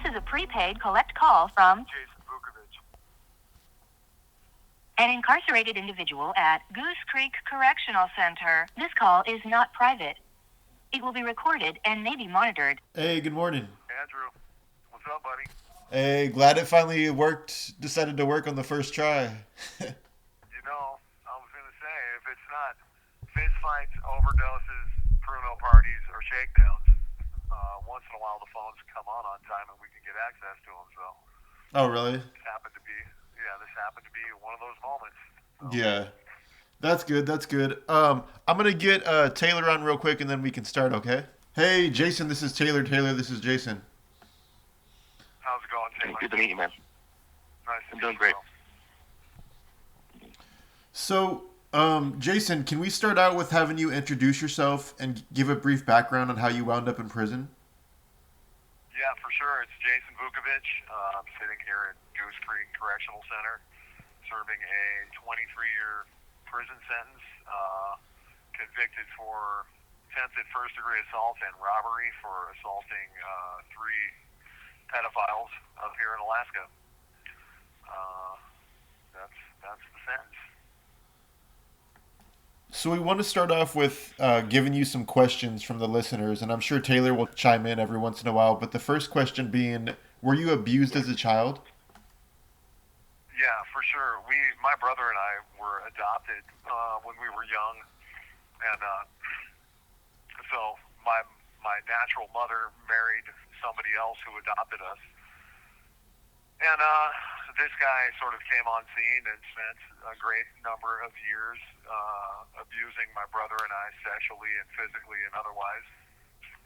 is a prepaid collect call from Jason Vukovich. an incarcerated individual at Goose Creek Correctional Center. This call is not private. It will be recorded and may be monitored. Hey, good morning. Andrew, what's up, buddy? Hey, glad it finally worked. Decided to work on the first try. You know, I was going to say, if it's not fist fights, overdoses, Pruno parties, or shakedowns, once in a while the phones come on time and we can get access to them. So Oh, really? this happened to be one of those moments. So, Yeah. That's good. That's good. I'm gonna get Taylor on real quick, and then we can start. Okay. Hey, Jason. This is Taylor. Taylor. This is Jason. how's it going, Taylor? Good to meet you, man. Nice to I'm meet doing you, great. bro. So, Jason, can we start out with having you introduce yourself and give a brief background on how you wound up in prison? Yeah, for sure. It's Jason Vukovich. I'm sitting here at Goose Creek Correctional Center, serving a 23-year prison sentence, convicted for attempted first-degree assault and robbery for assaulting three pedophiles up here in Alaska. That's the sentence. So we want to start off with giving you some questions from the listeners, and I'm sure Taylor will chime in every once in a while. But the first question being, were you abused as a child? Yeah, for sure. My brother and I were adopted when we were young, and so my natural mother married somebody else who adopted us. And this guy sort of came on scene and spent a great number of years abusing my brother and I sexually and physically and otherwise.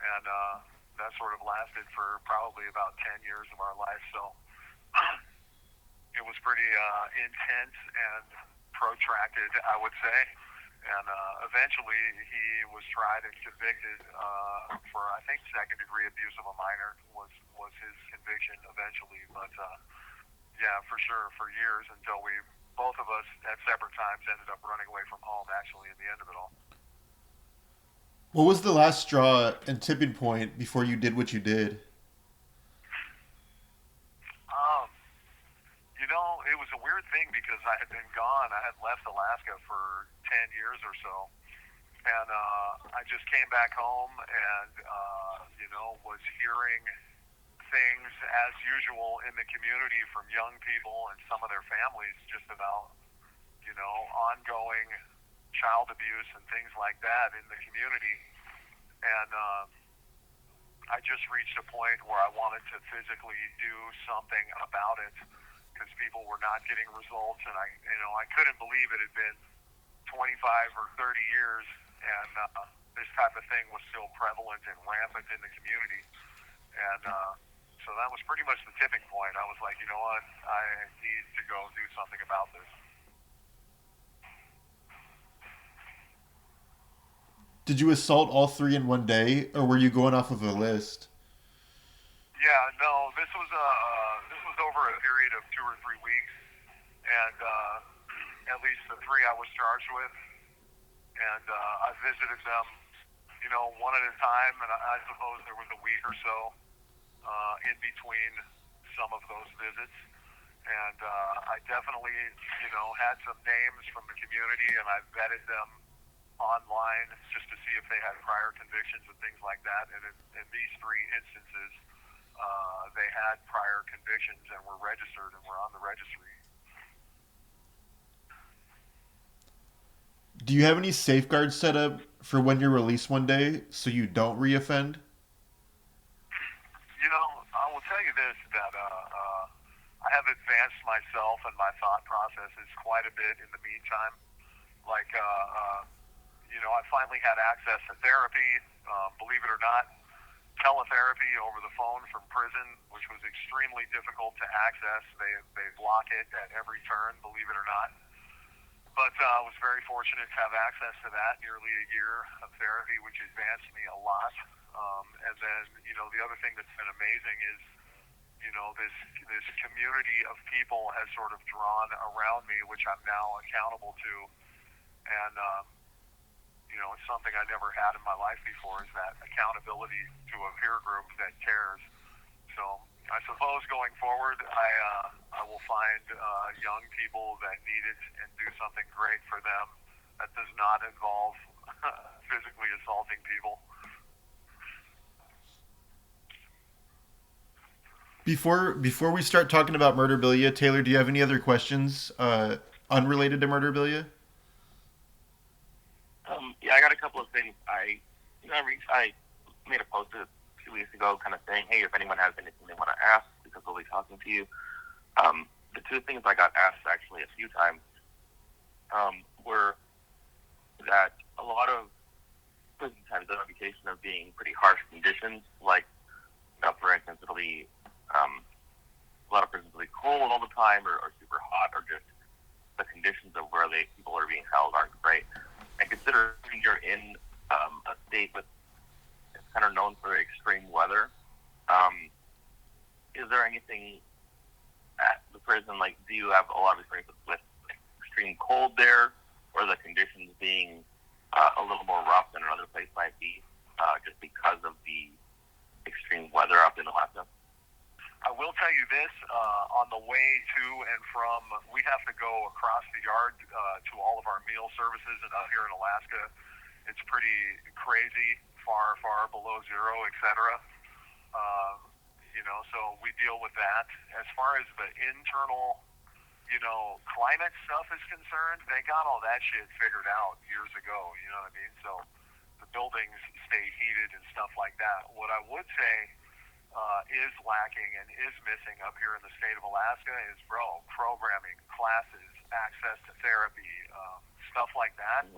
And that sort of lasted for probably about 10 years of our life. So it was pretty intense and protracted, I would say. And eventually he was tried and convicted for, I think, second-degree abuse of a minor was his conviction eventually. But yeah, for sure, for years until both of us at separate times ended up running away from home, actually, in the end of it all. What was the last straw and tipping point before you did what you did? You know, it was a weird thing because I had been gone. I had left Alaska for 10 years or so. And I just came back home and, was hearing things as usual in the community from young people and some of their families just about, ongoing child abuse and things like that in the community. And I just reached a point where I wanted to physically do something about it because people were not getting results. And I couldn't believe it had been 25 or 30 years and this type of thing was still prevalent and rampant in the community. And so that was pretty much the tipping point. I was like, you know what, I need to go do something about this. Did you assault all three in one day, or were you going off of a list? Yeah, no, this was over a period of 2 or 3 weeks, and at least the three I was charged with, and I visited them, one at a time, and I suppose there was a week or so in between some of those visits, and I definitely, had some names from the community, and I vetted them online just to see if they had prior convictions and things like that, and in these three instances, they had prior convictions and were registered and were on the registry. Do you have any safeguards set up for when you're released one day so you don't reoffend? I will tell you this, that I have advanced myself and my thought processes quite a bit in the meantime. Like, I finally had access to therapy, believe it or not, teletherapy over the phone from prison, which was extremely difficult to access. They block it at every turn, believe it or not. But I was very fortunate to have access to that, nearly a year of therapy, which advanced me a lot. And then, the other thing that's been amazing is, this community of people has sort of drawn around me, which I'm now accountable to. And, it's something I never had in my life before, is that accountability to a peer group that cares. So I suppose going forward, I will find young people that need it and do something great for them that does not involve physically assaulting people. Before we start talking about Murderabilia, Taylor, do you have any other questions unrelated to Murderabilia? Yeah, I got a couple of things. I made a post a few weeks ago, kind of saying, hey, if anyone has anything they want to ask, because we'll be talking to you. The two things I got asked actually a few times were that a lot of prison times have a reputation of being pretty harsh conditions, like, for instance, it'll be a lot of prisons will be cold all the time, or super hot, or just the conditions of where people are being held aren't great. And considering you're in a state with it's kind of known for extreme weather, is there anything at the prison, like, do you have a lot of experience with extreme cold there, or the conditions being a little more rough than another place might be, just because of the extreme weather up in Alaska? I will tell you this, on the way to and from, we have to go across the yard to all of our meal services, and up here in Alaska, it's pretty crazy, far, far below zero, etc. So we deal with that. As far as the internal, climate stuff is concerned, they got all that shit figured out years ago, you know what I mean? So the buildings stay heated and stuff like that. What I would say is lacking and is missing up here in the state of Alaska is, programming, classes, access to therapy, stuff like that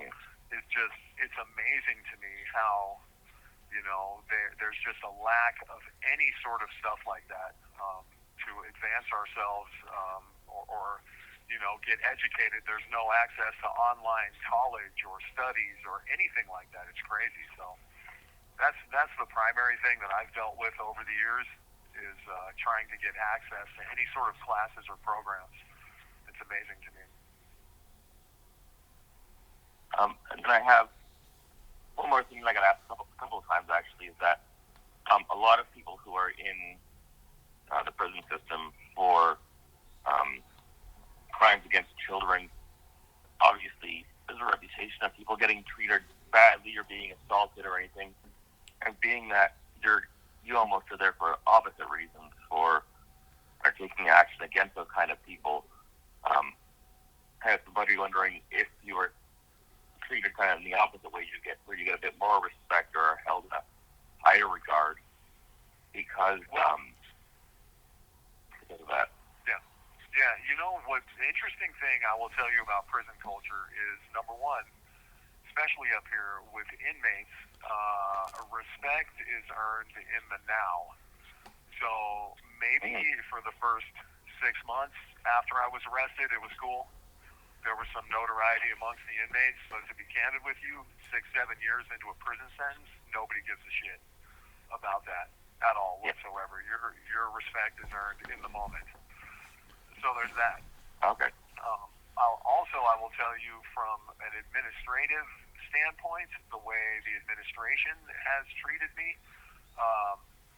is just, it's amazing to me how, there's just a lack of any sort of stuff like that to advance ourselves or get educated. There's no access to online college or studies or anything like that. It's crazy. So that's the primary thing that I've dealt with over the years is trying to get access to any sort of classes or programs. It's amazing to me. And then I have one more thing that I got asked a couple of times, actually, is that a lot of people who are in the prison system for crimes against children, obviously, there's a reputation of people getting treated badly or being assaulted or anything. And being that you almost are there for opposite reasons, for taking action against those kind of people, I have somebody wondering if you were treated kind of in the opposite way where you get a bit more respect or are held in a higher regard because of that. Yeah. What's the interesting thing I will tell you about prison culture is, number one, especially up here with inmates, respect is earned in the now. So maybe for the first 6 months after I was arrested, it was cool. There was some notoriety amongst the inmates, but to be candid with you, 6-7 years into a prison sentence, nobody gives a shit about that at all whatsoever. Your respect is earned in the moment. So there's that. Okay. I will tell you from an administrative standpoint, the way the administration has treated me,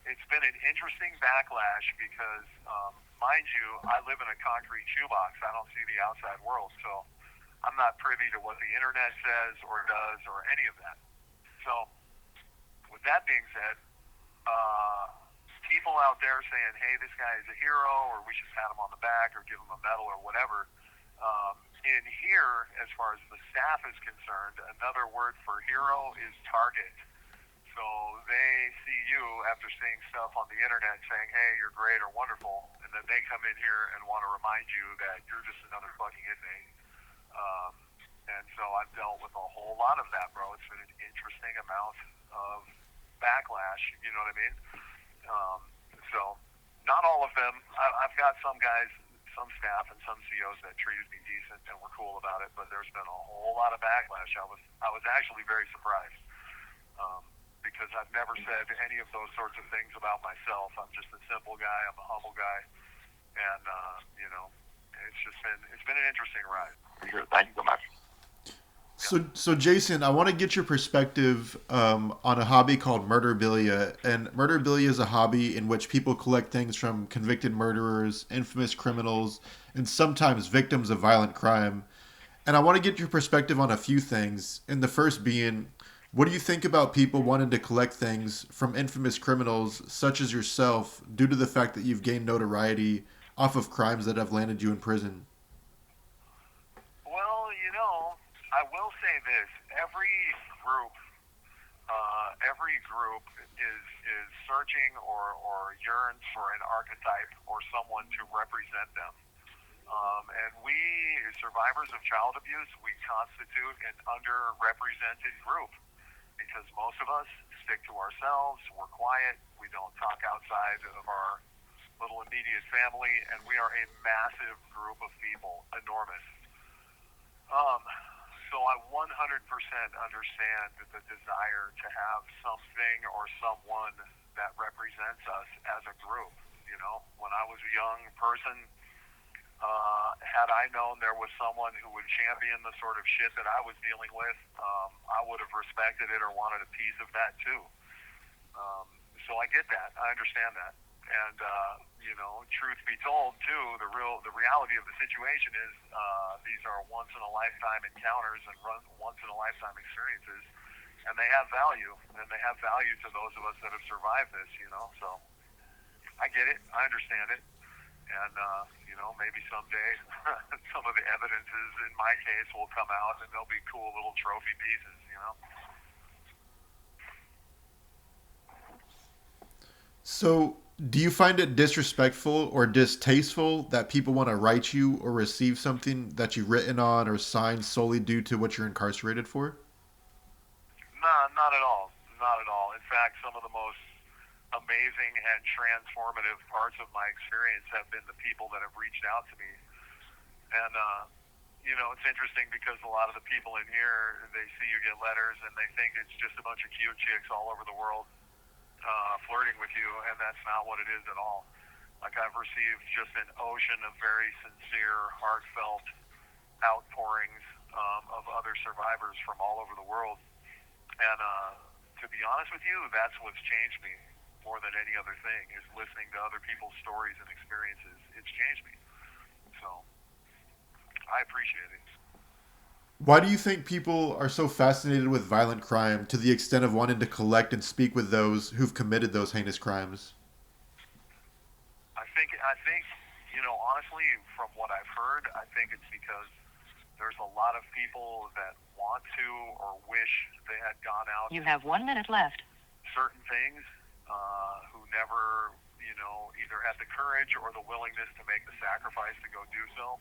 it's been an interesting backlash because, mind you, I live in a concrete shoebox. I don't see the outside world, so I'm not privy to what the internet says or does or any of that. So, with that being said, people out there saying, hey, this guy is a hero, or we should pat him on the back or give him a medal or whatever. In here, as far as the staff is concerned, another word for hero is target. So they see you after seeing stuff on the internet saying, hey, you're great or wonderful, and then they come in here and want to remind you that you're just another fucking inmate. And so I've dealt with a whole lot of that, bro. It's been an interesting amount of backlash, you know what I mean? So not all of them. I've got some guys, some staff, and some COs that treated me decent and were cool about it, but there's been a whole lot of backlash. I was actually very surprised. Because I've never said any of those sorts of things about myself. I'm just a simple guy. I'm a humble guy, and it's been an interesting ride. Sure. Thank you so much. So Jason, I want to get your perspective on a hobby called Murderabilia. And Murderabilia is a hobby in which people collect things from convicted murderers, infamous criminals, and sometimes victims of violent crime. And I want to get your perspective on a few things. And the first being, what do you think about people wanting to collect things from infamous criminals such as yourself due to the fact that you've gained notoriety off of crimes that have landed you in prison? Well, I will say this: group, every group is searching or yearns for an archetype or someone to represent them. And we, survivors of child abuse, we constitute an underrepresented group because most of us stick to ourselves. We're quiet. We don't talk outside of our little immediate family, and we are a massive group of people, enormous. So I 100% understand the desire to have something or someone that represents us as a group. When I was a young person, had I known there was someone who would champion the sort of shit that I was dealing with, I would have respected it or wanted a piece of that too. So I get that. I understand that. And truth be told, too, the reality of the situation is these are once in a lifetime encounters and once in a lifetime experiences, and they have value, and they have value to those of us that have survived this. So I get it. I understand it. And, maybe someday some of the evidences in my case will come out and they'll be cool little trophy pieces. So, do you find it disrespectful or distasteful that people want to write you or receive something that you've written on or signed solely due to what you're incarcerated for? No, not at all. Not at all. In fact, some of the most amazing and transformative parts of my experience have been the people that have reached out to me. And, it's interesting because a lot of the people in here, they see you get letters and they think it's just a bunch of cute chicks all over the world flirting with you, and that's not what it is at all. Like, I've received just an ocean of very sincere, heartfelt outpourings of other survivors from all over the world. And to be honest with you, that's what's changed me more than any other thing, is listening to other people's stories and experiences. It's changed me. So I appreciate it. Why do you think people are so fascinated with violent crime to the extent of wanting to collect and speak with those who've committed those heinous crimes? I think, honestly, from what I've heard, I think it's because there's a lot of people that want to or wish they had gone out. You have 1 minute left. Certain things, who never, either had the courage or the willingness to make the sacrifice to go do so.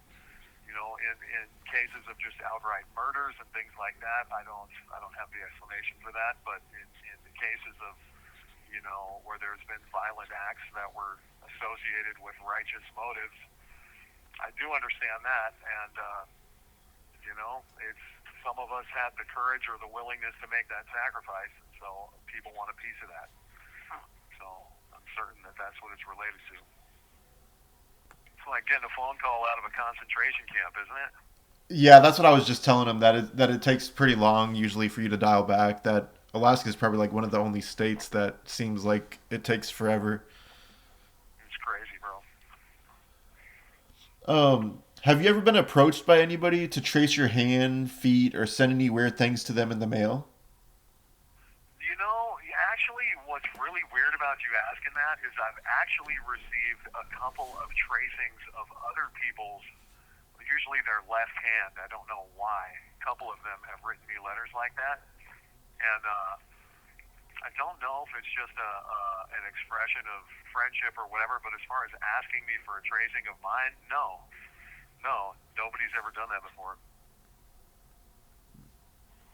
In cases of just outright murders and things like that, I don't have the explanation for that. But in the cases of, where there's been violent acts that were associated with righteous motives, I do understand that. And, it's some of us had the courage or the willingness to make that sacrifice, and so people want a piece of that. So I'm certain that that's what it's related to. It's like getting a phone call out of a concentration camp, isn't it? Yeah, that's what I was just telling him, that it takes pretty long usually for you to dial back. That Alaska is probably like one of the only states that seems like it takes forever. It's crazy, bro. Have you ever been approached by anybody to trace your hand, feet, or send any weird things to them in the mail? Actually, what's really weird about you asking that is I've actually received a couple of tracings of other people's, usually their left hand. I don't know why. A couple of them have written me letters like that. And I don't know if it's just an expression of friendship or whatever, but as far as asking me for a tracing of mine, no, nobody's ever done that before.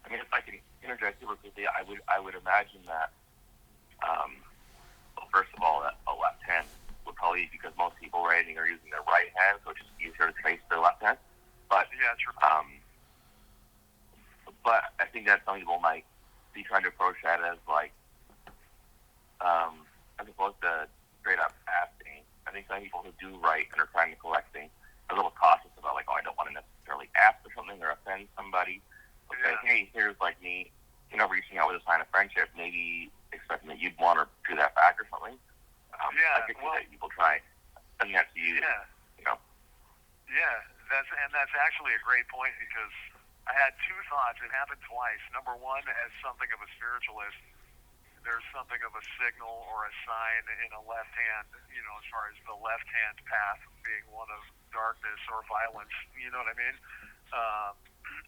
I mean, if I can interject super quickly, I would imagine that, well, first of all, that a left hand would probably, because most people writing are using their right hand, so it's just easier to trace their left hand. But yeah, true. But I think that some people might be trying to approach that as like, as opposed to straight up asking. I think some people who do write and are trying to collect things are a little cautious about like, oh, I don't want to necessarily ask for something or offend somebody. okay, hey, here's like me, reaching out with a sign of friendship, maybe expecting that you'd want to do that back or something. I could see that people try sending that to you. Yeah. Yeah, that's actually a great point, because I had two thoughts. It happened twice. Number one, as something of a spiritualist, there's something of a signal or a sign in a left hand, as far as the left hand path being one of darkness or violence, you know what I mean?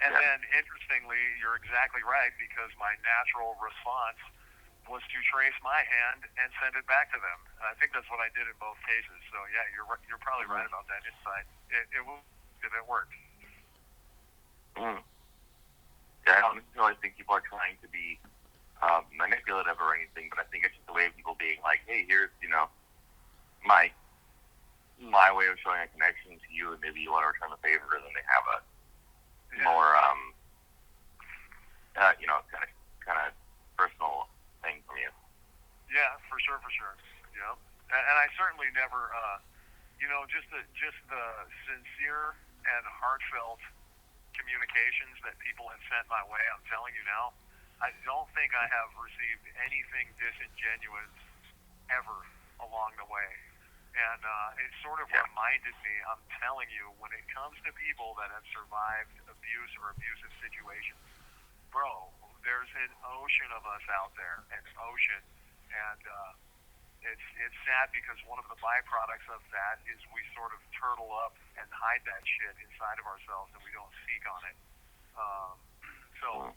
And then, interestingly, you're exactly right, because my natural response was to trace my hand and send it back to them. And I think that's what I did in both cases. So, yeah, you're probably right about that insight. It worked. Yeah, I don't really think people are trying to be manipulative or anything, but I think it's just a way of people being like, hey, here's, my way of showing a connection to you, and maybe you want to return the favor, and then they have a more, kind of personal thing from you. Yeah, for sure. Yeah, and I certainly never, just the sincere and heartfelt communications that people have sent my way. I'm telling you now, I don't think I have received anything disingenuous ever along the way. And it sort of reminded me, I'm telling you, when it comes to people that have survived abuse or abusive situations, bro, there's an ocean of us out there, an ocean. And it's sad, because one of the byproducts of that is we sort of turtle up and hide that shit inside of ourselves, and we don't speak on it. So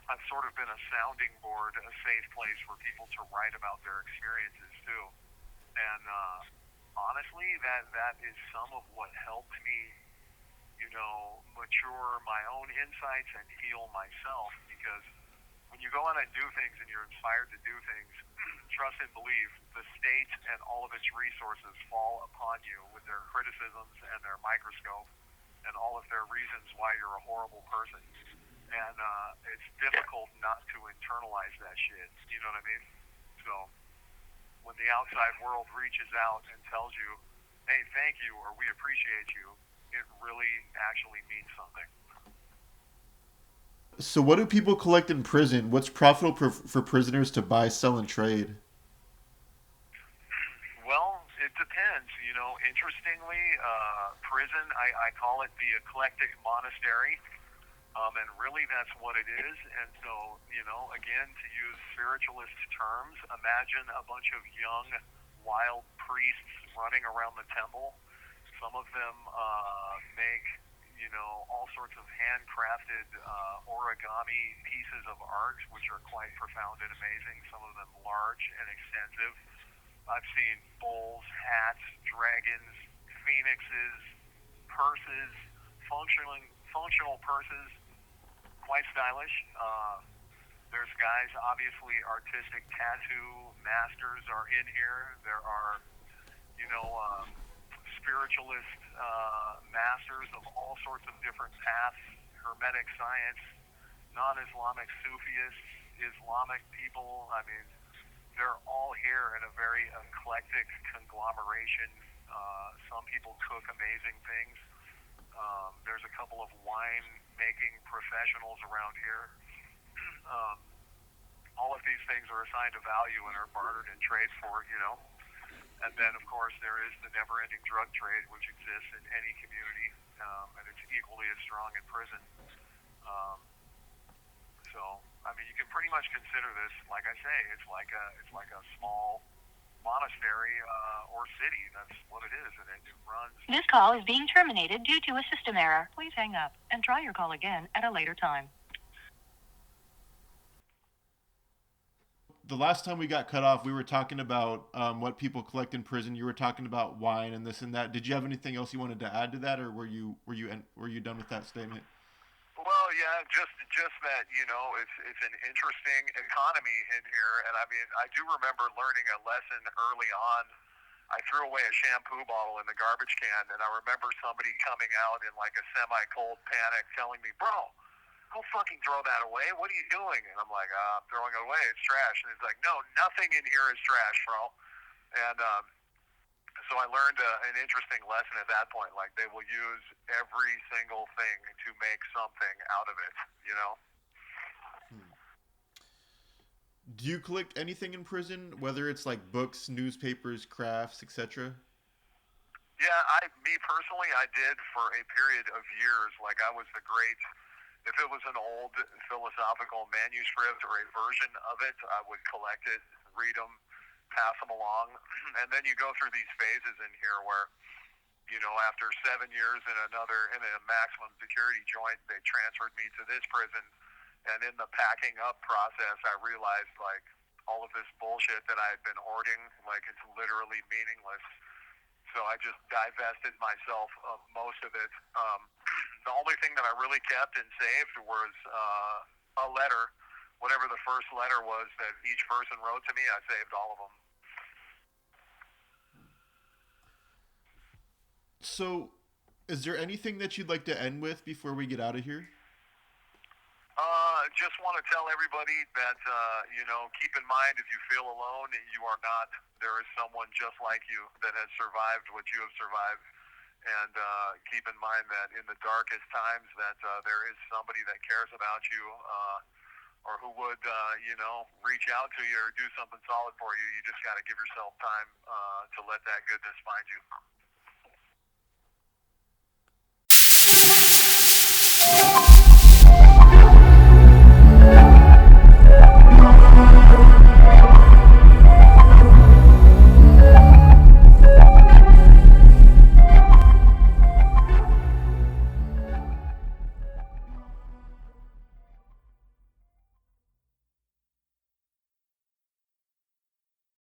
I've sort of been a sounding board, a safe place for people to write about their experiences too. And honestly, that is some of what helped me, mature my own insights and heal myself. Because when you go out and do things and you're inspired to do things, trust and believe, the state and all of its resources fall upon you with their criticisms and their microscope and all of their reasons why you're a horrible person. And it's difficult not to internalize that shit. You know what I mean? So when the outside world reaches out and tells you, hey, thank you, or we appreciate you, it really actually means something. So, what do people collect in prison? What's profitable for prisoners to buy, sell, and trade? Well, it depends. Interestingly, prison, I call it the eclectic monastery. And really, that's what it is. And so, again, to use spiritualist terms, imagine a bunch of young, wild priests running around the temple. Some of them make, all sorts of handcrafted origami pieces of art, which are quite profound and amazing. Some of them large and extensive. I've seen bowls, hats, dragons, phoenixes, purses, functional purses, quite stylish. There's guys, obviously, artistic tattoo masters are in here. There are, spiritualist masters of all sorts of different paths, Hermetic science, non-Islamic Sufis, Islamic people. I mean, they're all here in a very eclectic conglomeration. Some people cook amazing things. There's a couple of wine-making professionals around here. All of these things are assigned a value and are bartered and traded for, And then, of course, there is the never-ending drug trade, which exists in any community, and it's equally as strong in prison. So, I mean, you can pretty much consider this, like I say, it's like a small monastery or city. That's what it is, and it runs. This call is being terminated due to a system error. Please hang up and try your call again at a later time. The last time we got cut off, we were talking about what people collect in prison. You were talking about wine and this and that. Did you have anything else you wanted to add to that, or were you done with that statement? Well, yeah, just that, it's an interesting economy in here, and I mean, I do remember learning a lesson early on. I threw away a shampoo bottle in the garbage can, and I remember somebody coming out in like a semi-cold panic telling me, bro, don't fucking throw that away. What are you doing? And I'm like, I'm throwing it away. It's trash. And he's like, no, nothing in here is trash, bro. And so So I learned an interesting lesson at that point. Like, they will use every single thing to make something out of it, you know? Do you collect anything in prison, whether it's like books, newspapers, crafts, etc.? Yeah, me personally, I did for a period of years. Like, I was the great, if it was an old philosophical manuscript or a version of it, I would collect it, read them, pass them along. And then you go through these phases in here where, you know, after 7 years in a maximum security joint, they transferred me to this prison. And in the packing up process, I realized, like, all of this bullshit that I had been hoarding, like, it's literally meaningless. So I just divested myself of most of it. The only thing that I really kept and saved was a letter. Whatever the first letter was that each person wrote to me, I saved all of them. So, is there anything that you'd like to end with before we get out of here? Just want to tell everybody that, you know, keep in mind, if you feel alone, you are not. There is someone just like you that has survived what you have survived. And keep in mind that in the darkest times that there is somebody that cares about you or who would, you know, reach out to you or do something solid for you. You just got to give yourself time to let that goodness find you.